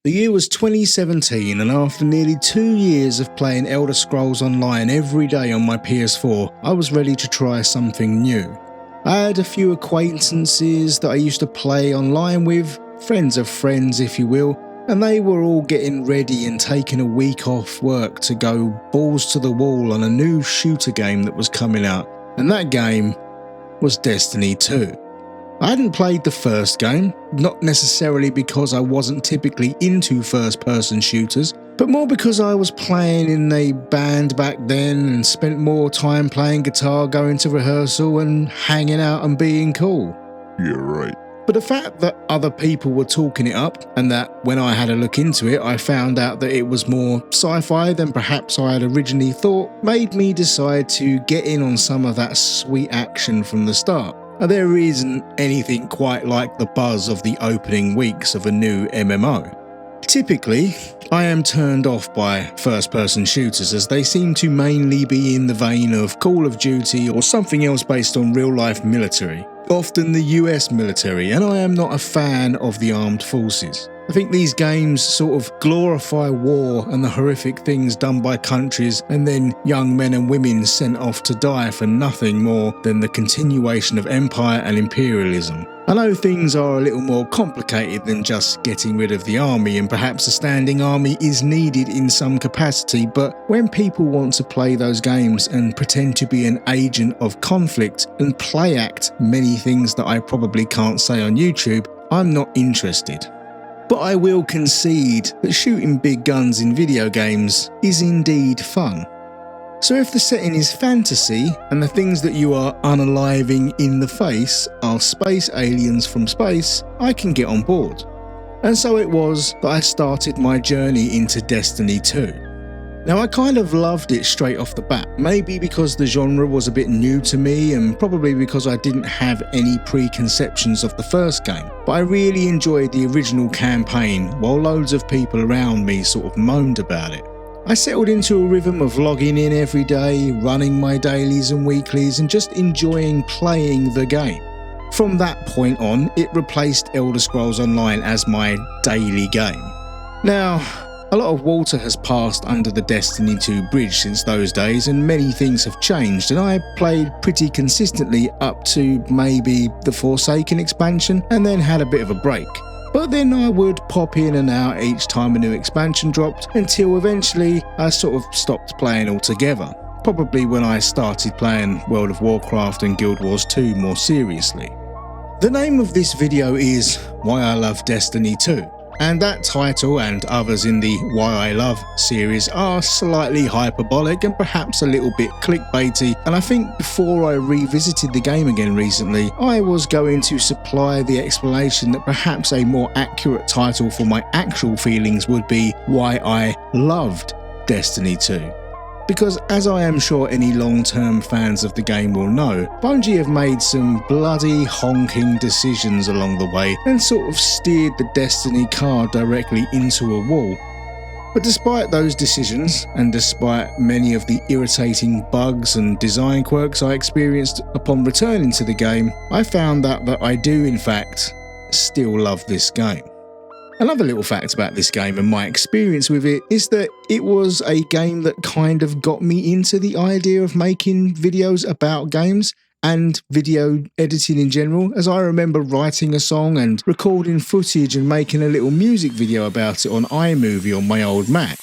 The year was 2017, and after nearly 2 years of playing Elder Scrolls Online every day on my PS4, I was ready to try something new. I had a few acquaintances that I used to play online with, friends of friends if you will, and they were all getting ready and taking a week off work to go balls to the wall on a new shooter game that was coming out, and that game was Destiny 2. I hadn't played the first game, not necessarily because I wasn't typically into first-person shooters, but more because I was playing in a band back then and spent more time playing guitar, going to rehearsal and hanging out and being cool. Yeah, right. But the fact that other people were talking it up, and that when I had a look into it I found out that it was more sci-fi than perhaps I had originally thought, made me decide to get in on some of that sweet action from the start. There isn't anything quite like the buzz of the opening weeks of a new MMO. Typically, I am turned off by first-person shooters as they seem to mainly be in the vein of Call of Duty or something else based on real-life military, often the US military, and I am not a fan of the armed forces. I think these games sort of glorify war and the horrific things done by countries and then young men and women sent off to die for nothing more than the continuation of empire and imperialism. I know things are a little more complicated than just getting rid of the army, and perhaps a standing army is needed in some capacity, but when people want to play those games and pretend to be an agent of conflict and play act many things that I probably can't say on YouTube, I'm not interested. But I will concede that shooting big guns in video games is indeed fun. So if the setting is fantasy and the things that you are unaliving in the face are space aliens from space, I can get on board. And so it was that I started my journey into Destiny 2. Now I kind of loved it straight off the bat, maybe because the genre was a bit new to me and probably because I didn't have any preconceptions of the first game, but I really enjoyed the original campaign while loads of people around me sort of moaned about it. I settled into a rhythm of logging in every day, running my dailies and weeklies and just enjoying playing the game. From that point on, it replaced Elder Scrolls Online as my daily game. Now, a lot of water has passed under the Destiny 2 bridge since those days and many things have changed, and I played pretty consistently up to maybe the Forsaken expansion and then had a bit of a break. But then I would pop in and out each time a new expansion dropped until eventually I sort of stopped playing altogether, probably when I started playing World of Warcraft and Guild Wars 2 more seriously. The name of this video is Why I Love Destiny 2. And that title and others in the Why I Love series are slightly hyperbolic and perhaps a little bit clickbaity, and I think before I revisited the game again recently, I was going to supply the explanation that perhaps a more accurate title for my actual feelings would be Why I Loved Destiny 2. Because as I am sure any long-term fans of the game will know, Bungie have made some bloody honking decisions along the way and sort of steered the Destiny car directly into a wall. But despite those decisions, and despite many of the irritating bugs and design quirks I experienced upon returning to the game, I found out that I do in fact still love this game. Another little fact about this game and my experience with it is that it was a game that kind of got me into the idea of making videos about games and video editing in general, as I remember writing a song and recording footage and making a little music video about it on iMovie on my old Mac.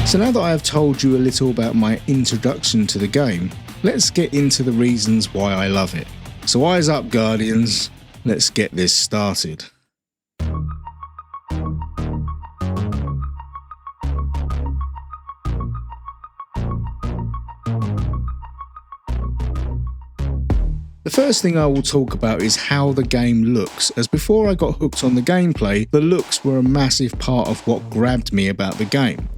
So now that I have told you a little about my introduction to the game, let's get into the reasons why I love it. So eyes up, Guardians, let's get this started. The first thing I will talk about is how the game looks, as before I got hooked on the gameplay, the looks were a massive part of what grabbed me about the game.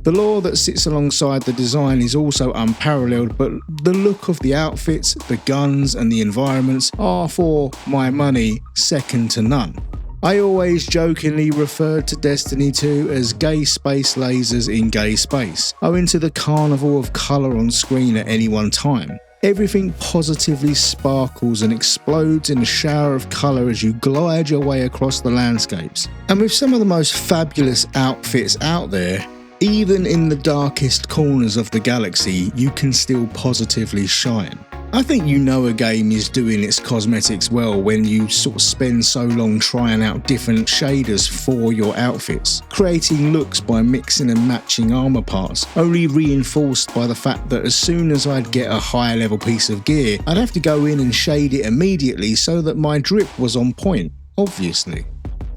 The lore that sits alongside the design is also unparalleled, but the look of the outfits, the guns and the environments are, for my money, second to none. I always jokingly referred to Destiny 2 as gay space lasers in gay space, owing to the carnival of colour on screen at any one time. Everything positively sparkles and explodes in a shower of colour as you glide your way across the landscapes. And with some of the most fabulous outfits out there, even in the darkest corners of the galaxy, you can still positively shine. I think you know a game is doing its cosmetics well when you sort of spend so long trying out different shaders for your outfits, creating looks by mixing and matching armour parts, only reinforced by the fact that as soon as I'd get a higher level piece of gear, I'd have to go in and shade it immediately so that my drip was on point, obviously.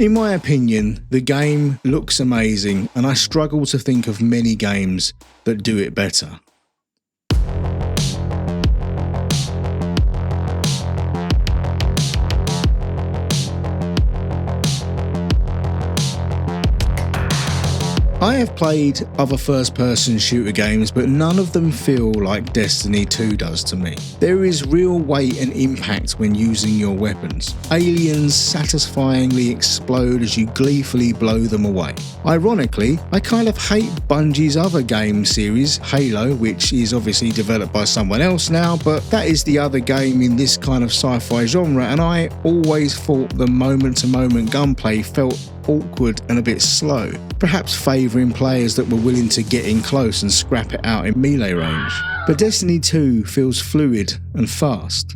In my opinion, the game looks amazing, and I struggle to think of many games that do it better. I have played other first-person shooter games, but none of them feel like Destiny 2 does to me. There is real weight and impact when using your weapons. Aliens satisfyingly explode as you gleefully blow them away. Ironically, I kind of hate Bungie's other game series, Halo, which is obviously developed by someone else now, but that is the other game in this kind of sci-fi genre, and I always thought the moment-to-moment gunplay felt awkward and a bit slow, perhaps favouring players that were willing to get in close and scrap it out in melee range. But Destiny 2 feels fluid and fast,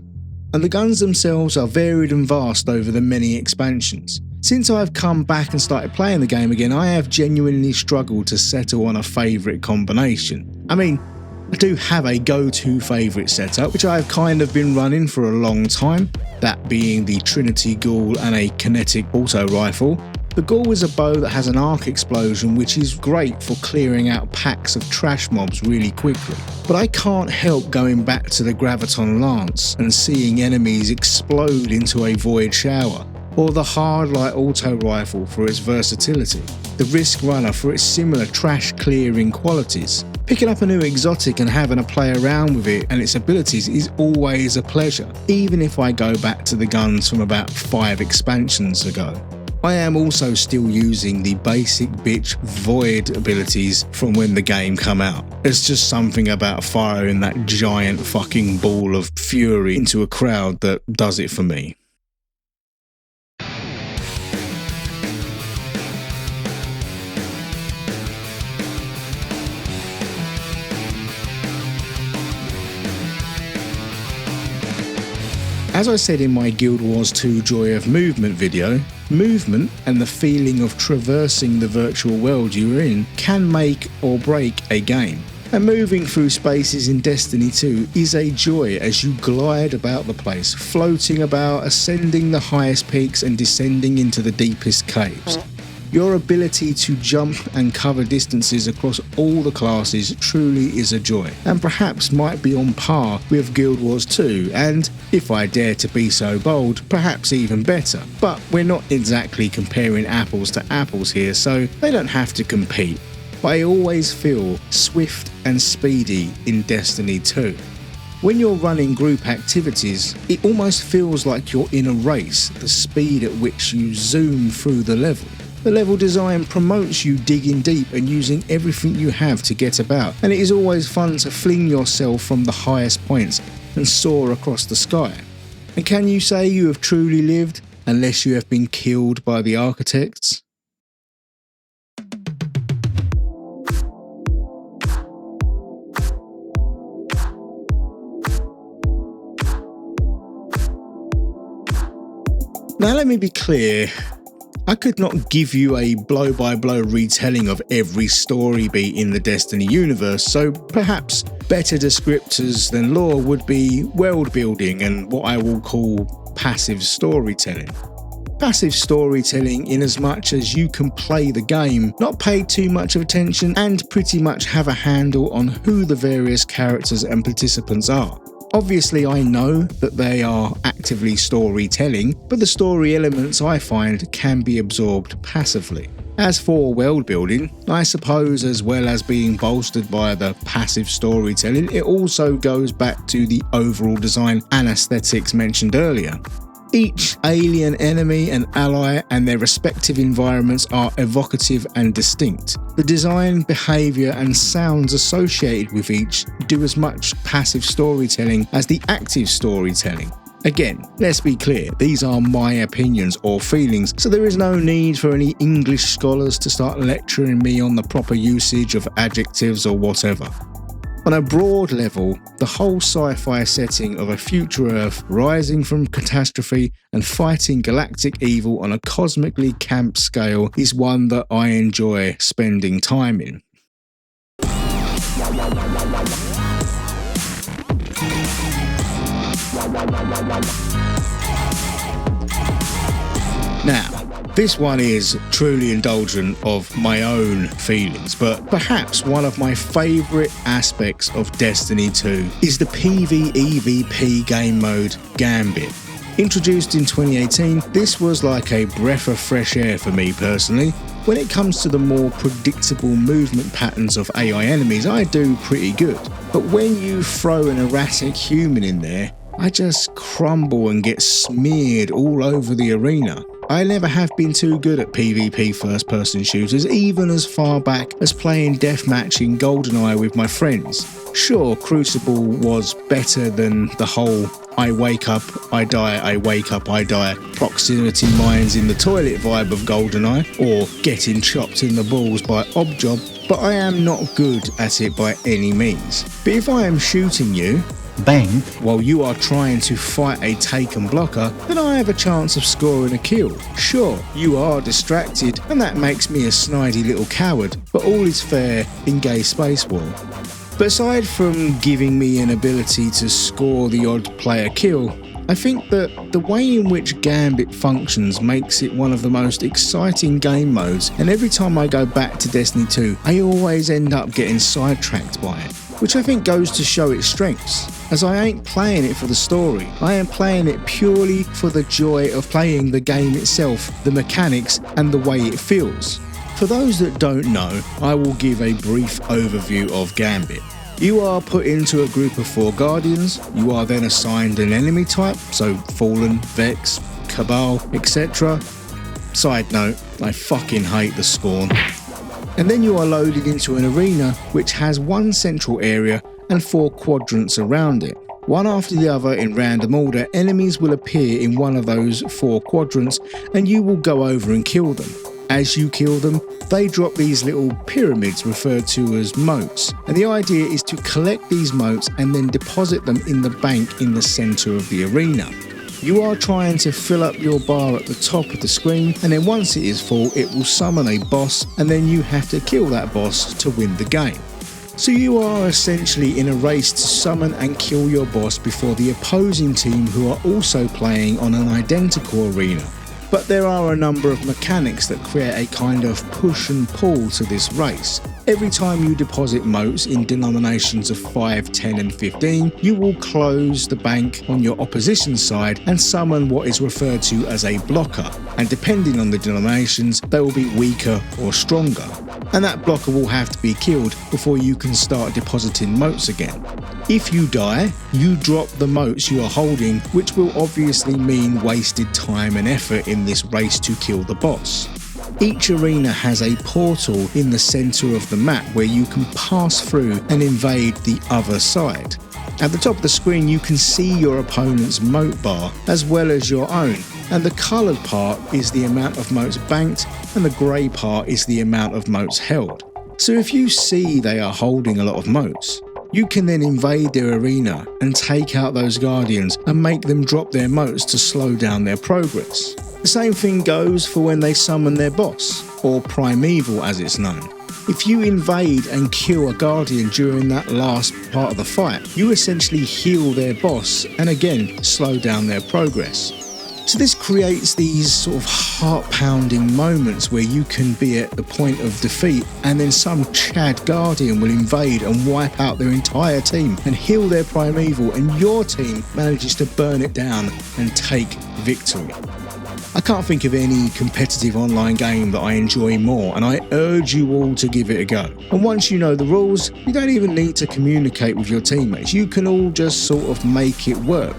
and the guns themselves are varied and vast over the many expansions. Since I've come back and started playing the game again, I have genuinely struggled to settle on a favourite combination. I mean, I do have a go-to favourite setup, which I've kind of been running for a long time, that being the Trinity Ghoul and a kinetic auto rifle. The Ghoul is a bow that has an arc explosion, which is great for clearing out packs of trash mobs really quickly. But I can't help going back to the Graviton Lance and seeing enemies explode into a void shower, or the Hardlight auto rifle for its versatility, the Risk Runner for its similar trash clearing qualities. Picking up a new exotic and having a play around with it and its abilities is always a pleasure, even if I go back to the guns from about 5 expansions ago. I am also still using the basic bitch void abilities from when the game come out. It's just something about firing that giant fucking ball of fury into a crowd that does it for me. As I said in my Guild Wars 2 Joy of Movement video, movement and the feeling of traversing the virtual world you are in can make or break a game. And moving through spaces in Destiny 2 is a joy as you glide about the place, floating about, ascending the highest peaks and descending into the deepest caves. Your ability to jump and cover distances across all the classes truly is a joy, and perhaps might be on par with Guild Wars 2, and, if I dare to be so bold, perhaps even better. But we're not exactly comparing apples to apples here, so they don't have to compete. But I always feel swift and speedy in Destiny 2. When you're running group activities, it almost feels like you're in a race, the speed at which you zoom through the level. The level design promotes you digging deep and using everything you have to get about, and it is always fun to fling yourself from the highest points and soar across the sky. And can you say you have truly lived unless you have been killed by the architects? Now let me be clear. I could not give you a blow-by-blow retelling of every story beat in the Destiny universe, so perhaps better descriptors than lore would be world building and what I will call passive storytelling. Passive storytelling in as much as you can play the game, not pay too much of attention, and pretty much have a handle on who the various characters and participants are. Obviously, I know that they are actively storytelling, but the story elements I find can be absorbed passively. As for world building, I suppose as well as being bolstered by the passive storytelling, it also goes back to the overall design and aesthetics mentioned earlier. Each alien enemy and ally and their respective environments are evocative and distinct. The design, behaviour and sounds associated with each do as much passive storytelling as the active storytelling. Again, let's be clear, these are my opinions or feelings, so there is no need for any English scholars to start lecturing me on the proper usage of adjectives or whatever. On a broad level, the whole sci-fi setting of a future Earth rising from catastrophe and fighting galactic evil on a cosmically camp scale is one that I enjoy spending time in. Now, this one is truly indulgent of my own feelings, but perhaps one of my favourite aspects of Destiny 2 is the PvEVP game mode Gambit. Introduced in 2018, this was like a breath of fresh air for me personally. When it comes to the more predictable movement patterns of AI enemies, I do pretty good. But when you throw an erratic human in there, I just crumble and get smeared all over the arena. I never have been too good at PvP first-person shooters, even as far back as playing deathmatch in GoldenEye with my friends. Sure, Crucible was better than the whole I wake up, I die, I wake up, I die, proximity mines in the toilet vibe of GoldenEye, or getting chopped in the balls by Objob, but I am not good at it by any means. But if I am shooting you, bang, while you are trying to fight a taken blocker, then I have a chance of scoring a kill. Sure, you are distracted, and that makes me a snidey little coward, but all is fair in gay space war. But aside from giving me an ability to score the odd player kill, I think that the way in which Gambit functions makes it one of the most exciting game modes, and every time I go back to Destiny 2, I always end up getting sidetracked by it, which I think goes to show its strengths, as I ain't playing it for the story, I am playing it purely for the joy of playing the game itself, the mechanics and the way it feels. For those that don't know, I will give a brief overview of Gambit. You are put into a group of 4 Guardians, you are then assigned an enemy type, so Fallen, Vex, Cabal, etc. Side note, I fucking hate the Scorn. And then you are loaded into an arena which has one central area and 4 quadrants around it. One after the other in random order, enemies will appear in one of those 4 quadrants and you will go over and kill them. As you kill them, they drop these little pyramids referred to as motes, and the idea is to collect these motes and then deposit them in the bank in the centre of the arena. You are trying to fill up your bar at the top of the screen, and then once it is full, it will summon a boss, and then you have to kill that boss to win the game. So you are essentially in a race to summon and kill your boss before the opposing team who are also playing on an identical arena. But there are a number of mechanics that create a kind of push and pull to this race. Every time you deposit motes in denominations of 5, 10 and 15, you will close the bank on your opposition side and summon what is referred to as a blocker, and depending on the denominations, they will be weaker or stronger. And that blocker will have to be killed before you can start depositing motes again. If you die, you drop the motes you are holding, which will obviously mean wasted time and effort in this race to kill the boss. Each arena has a portal in the centre of the map where you can pass through and invade the other side. At the top of the screen you can see your opponent's mote bar as well as your own, and the coloured part is the amount of motes banked and the grey part is the amount of motes held. So if you see they are holding a lot of motes, you can then invade their arena and take out those guardians and make them drop their motes to slow down their progress. The same thing goes for when they summon their boss, or primeval as it's known. If you invade and kill a guardian during that last part of the fight, you essentially heal their boss and again slow down their progress. So this creates these sort of heart-pounding moments where you can be at the point of defeat and then some Chad Guardian will invade and wipe out their entire team and heal their primeval, and your team manages to burn it down and take victory. I can't think of any competitive online game that I enjoy more, and I urge you all to give it a go. And once you know the rules, you don't even need to communicate with your teammates. You can all just sort of make it work.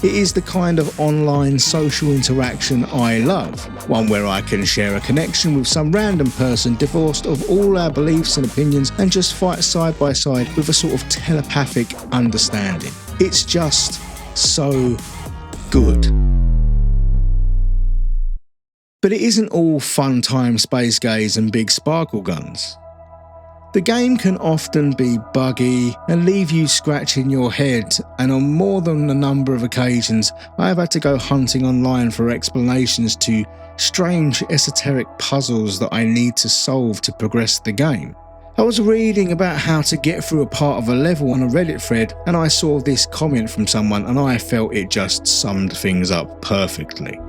It is the kind of online social interaction I love, one where I can share a connection with some random person divorced of all our beliefs and opinions and just fight side by side with a sort of telepathic understanding. It's just so good. But it isn't all fun time space gaze and big sparkle guns. The game can often be buggy and leave you scratching your head, and on more than a number of occasions I have had to go hunting online for explanations to strange esoteric puzzles that I need to solve to progress the game. I was reading about how to get through a part of a level on a Reddit thread, and I saw this comment from someone and I felt it just summed things up perfectly.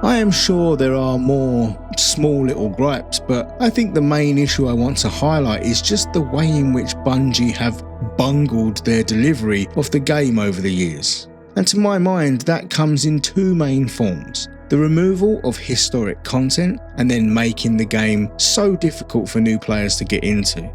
I am sure there are more small little gripes, but I think the main issue I want to highlight is just the way in which Bungie have bungled their delivery of the game over the years. And to my mind, that comes in two main forms: the removal of historic content and then making the game so difficult for new players to get into.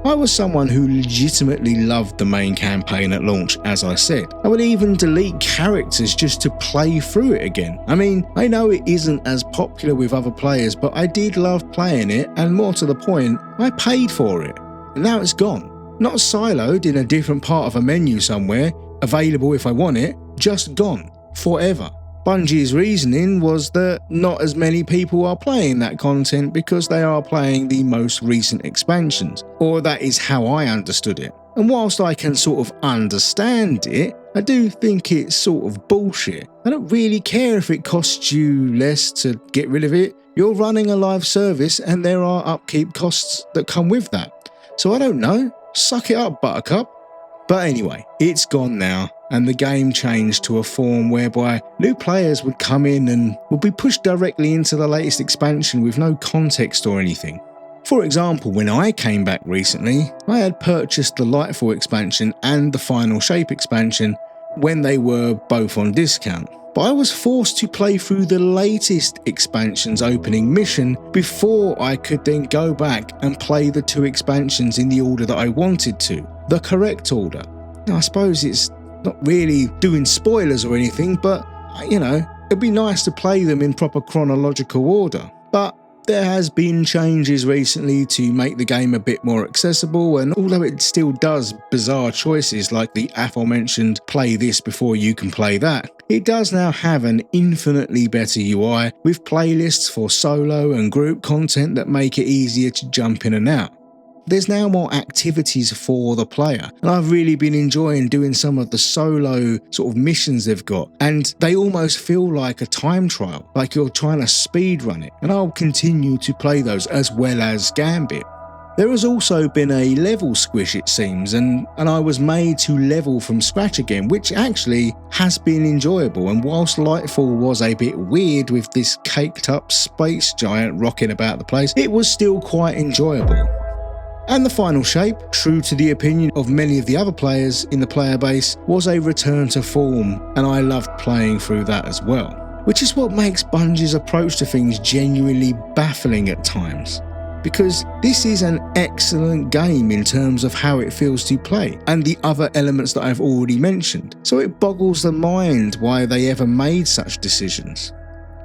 I was someone who legitimately loved the main campaign at launch, as I said. I would even delete characters just to play through it again. I mean, I know it isn't as popular with other players, but I did love playing it, and more to the point, I paid for it. And now it's gone. Not siloed in a different part of a menu somewhere, available if I want it, just gone. Forever. Bungie's reasoning was that not as many people are playing that content because they are playing the most recent expansions, or that is how I understood it. And whilst I can sort of understand it, I do think it's sort of bullshit. I don't really care if it costs you less to get rid of it. You're running a live service and there are upkeep costs that come with that. So I don't know, suck it up, Buttercup. But anyway, it's gone now, and the game changed to a form whereby new players would come in and would be pushed directly into the latest expansion with no context or anything. For example, when I came back recently, I had purchased the Lightfall expansion and the Final Shape expansion when they were both on discount. But I was forced to play through the latest expansion's opening mission before I could then go back and play the two expansions in the order that I wanted to, the correct order. Now, I suppose it's not really doing spoilers or anything, but, you know, it'd be nice to play them in proper chronological order. But there has been changes recently to make the game a bit more accessible, and although it still does bizarre choices like the aforementioned play this before you can play that, it does now have an infinitely better UI with playlists for solo and group content that make it easier to jump in and out. There's now more activities for the player, and I've really been enjoying doing some of the solo sort of missions they've got, and they almost feel like a time trial, like you're trying to speedrun it, and I'll continue to play those as well as Gambit. There has also been a level squish, it seems, and I was made to level from scratch again, which actually has been enjoyable, and whilst Lightfall was a bit weird with this caked up space giant rocking about the place, it was still quite enjoyable. And the Final Shape, true to the opinion of many of the other players in the player base, was a return to form, and I loved playing through that as well. Which is what makes Bungie's approach to things genuinely baffling at times. Because this is an excellent game in terms of how it feels to play, and the other elements that I've already mentioned, so it boggles the mind why they ever made such decisions.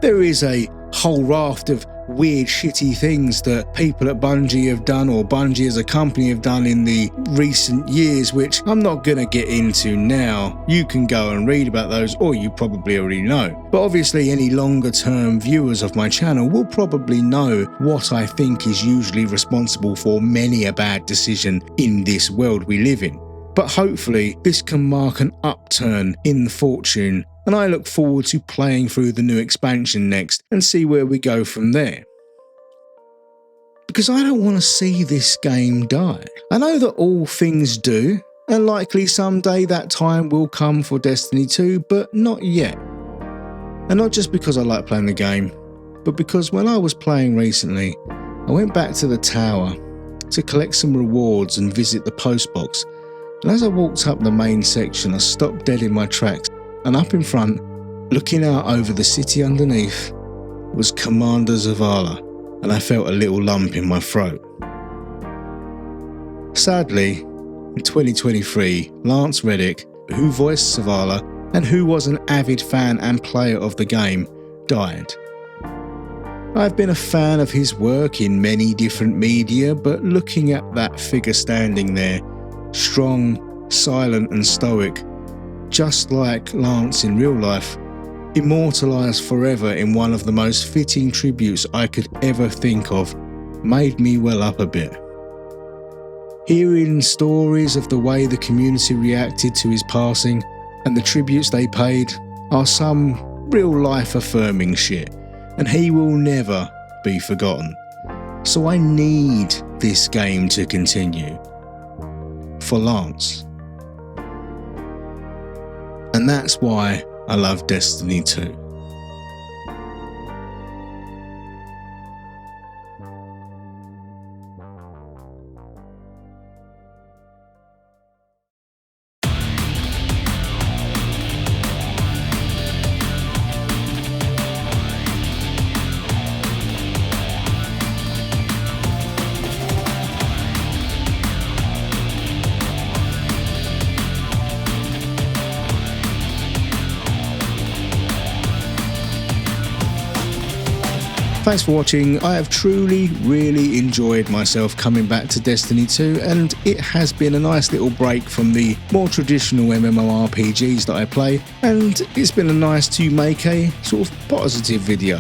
There is a whole raft of weird shitty things that people at Bungie have done, or Bungie as a company have done in the recent years, which I'm not going to get into now. You can go and read about those, or you probably already know. But obviously any longer term viewers of my channel will probably know what I think is usually responsible for many a bad decision in this world we live in. But hopefully this can mark an upturn in the fortune, and I look forward to playing through the new expansion next and see where we go from there. Because I don't want to see this game die. I know that all things do, and likely someday that time will come for Destiny 2, but not yet. And not just because I like playing the game, but because when I was playing recently, I went back to the tower to collect some rewards and visit the post box. And as I walked up the main section, I stopped dead in my tracks, and up in front Looking out over the city underneath was Commander Zavala, and I felt a little lump in my throat. Sadly, in 2023, Lance Reddick, who voiced Zavala and who was an avid fan and player of the game, died. I've been a fan of his work in many different media, but looking at that figure standing there, strong, silent and stoic, just like Lance in real life, immortalised forever in one of the most fitting tributes I could ever think of, made me well up a bit. Hearing stories of the way the community reacted to his passing and the tributes they paid are some real life affirming shit, and he will never be forgotten. So I need this game to continue. For Lance. And that's why I love Destiny 2. Thanks for watching. I have truly, really enjoyed myself coming back to Destiny 2, and it has been a nice little break from the more traditional MMORPGs that I play, and it's been nice to make a sort of positive video.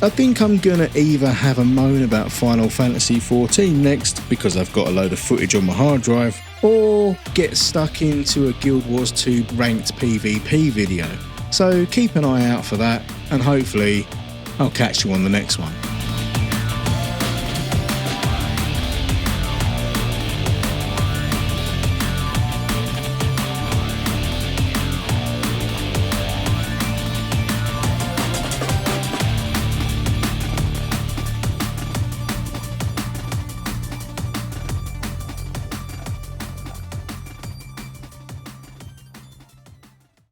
I think I'm gonna either have a moan about Final Fantasy XIV next because I've got a load of footage on my hard drive, or get stuck into a Guild Wars 2 ranked PvP video. So keep an eye out for that, and hopefully I'll catch you on the next one.